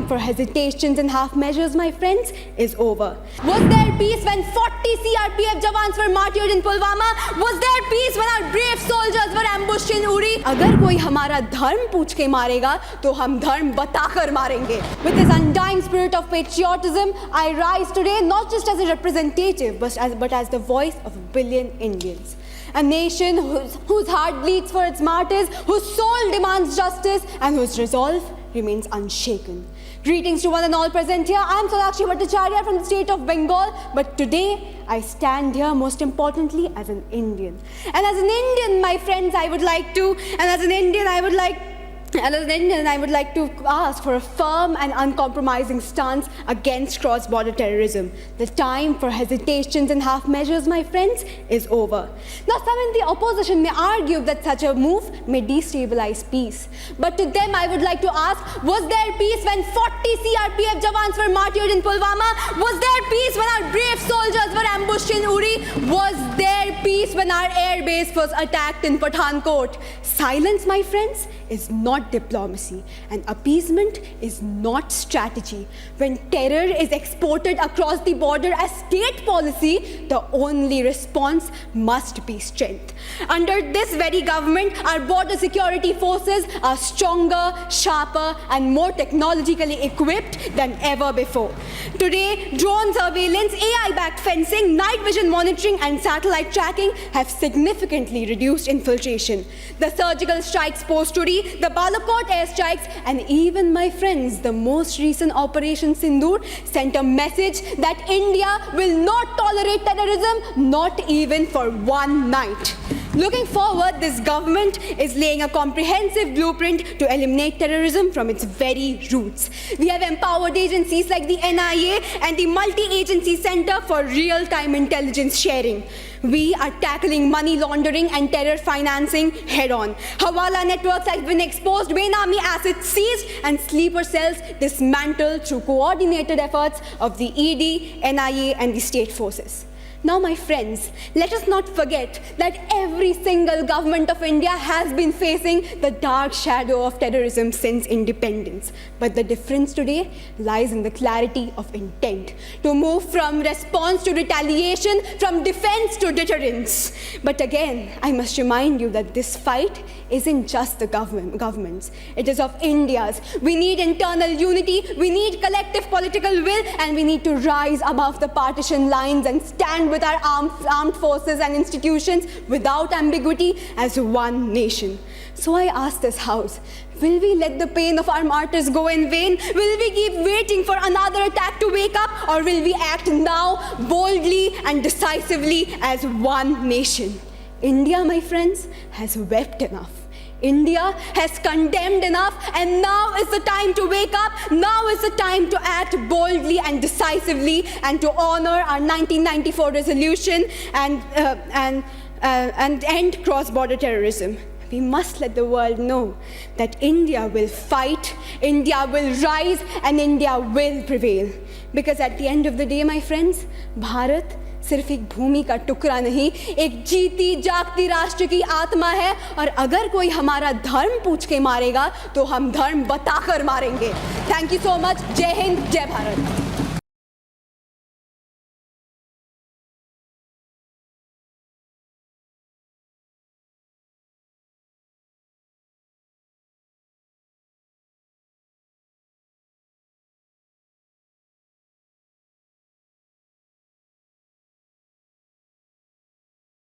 time for hesitations and half measures, my friends, is over. Was there peace when 40 CRPF jawans were martyred in Pulwama? Was there peace when our brave soldiers were ambushed in Uri? अगर कोई हमारा धर्म पूछ के मारेगा तो हम धर्म बताकर मारेंगे. With this undying spirit of patriotism, I rise today not just as a representative but as the voice of a billion Indians. A nation whose heart bleeds for its martyrs, whose soul demands justice, and whose resolve remains unshaken. Greetings to one and all present here. I am Sonakshi Bhattacharya from the state of Bengal, but today I stand here most importantly as an Indian. And as an Indian, my friends, I would like to ask for a firm and uncompromising stance against cross-border terrorism. The time for hesitations and half measures, my friends, is over. Now, some in the opposition may argue that such a move may destabilize peace. But to them, I would like to ask, was there peace when 40 CRPF jawans were martyred in Pulwama? Was there peace when our brave soldiers were ambushed in Uri? Was there peace when our air base was attacked in Pathankot? Silence, my friends, is not diplomacy, and appeasement is not strategy. When terror is exported across the border as state policy, the only response must be strength. Under this very government, our border security forces are stronger, sharper, and more technologically equipped than ever before. Today, drone surveillance, AI-backed fencing, night vision monitoring, and satellite tracking have significantly reduced infiltration. The surgical strikes post-Uri, the Balakot airstrikes, and even, my friends, the most recent Operation Sindoor sent a message that India will not tolerate terrorism, not even for one night. Looking forward, this government is laying a comprehensive blueprint to eliminate terrorism from its very roots. We have empowered agencies like the NIA and the Multi-Agency Center for Real-Time Intelligence Sharing. We are tackling money laundering and terror financing head-on. Hawala networks have been exposed, Benami assets seized, and sleeper cells dismantled through coordinated efforts of the ED, NIA, and the state forces. Now, my friends, let us not forget that every single government of India has been facing the dark shadow of terrorism since independence. But the difference today lies in the clarity of intent to move from response to retaliation, from defense to deterrence. But again, I must remind you that this fight isn't just the government's. It is of India's. We need internal unity, we need collective political will, and we need to rise above the partition lines and stand with our armed forces and institutions without ambiguity as one nation. So I ask this House, will we let the pain of our martyrs go in vain? Will we keep waiting for another attack to wake up? Or will we act now boldly and decisively as one nation? India, my friends, has wept enough. India has condemned enough, and now is the time to wake up. Now is the time to act boldly and decisively and to honor our 1994 resolution and end cross-border terrorism. We must let the world know that India will fight, India will rise, and India will prevail. Because at the end of the day, my friends, Bharat सिर्फ एक भूमि का टुकड़ा नहीं, एक जीती जागती राष्ट्र की आत्मा है. और अगर कोई हमारा धर्म पूछ के मारेगा तो हम धर्म बताकर मारेंगे. Thank you so much. जय हिंद, जय भारत.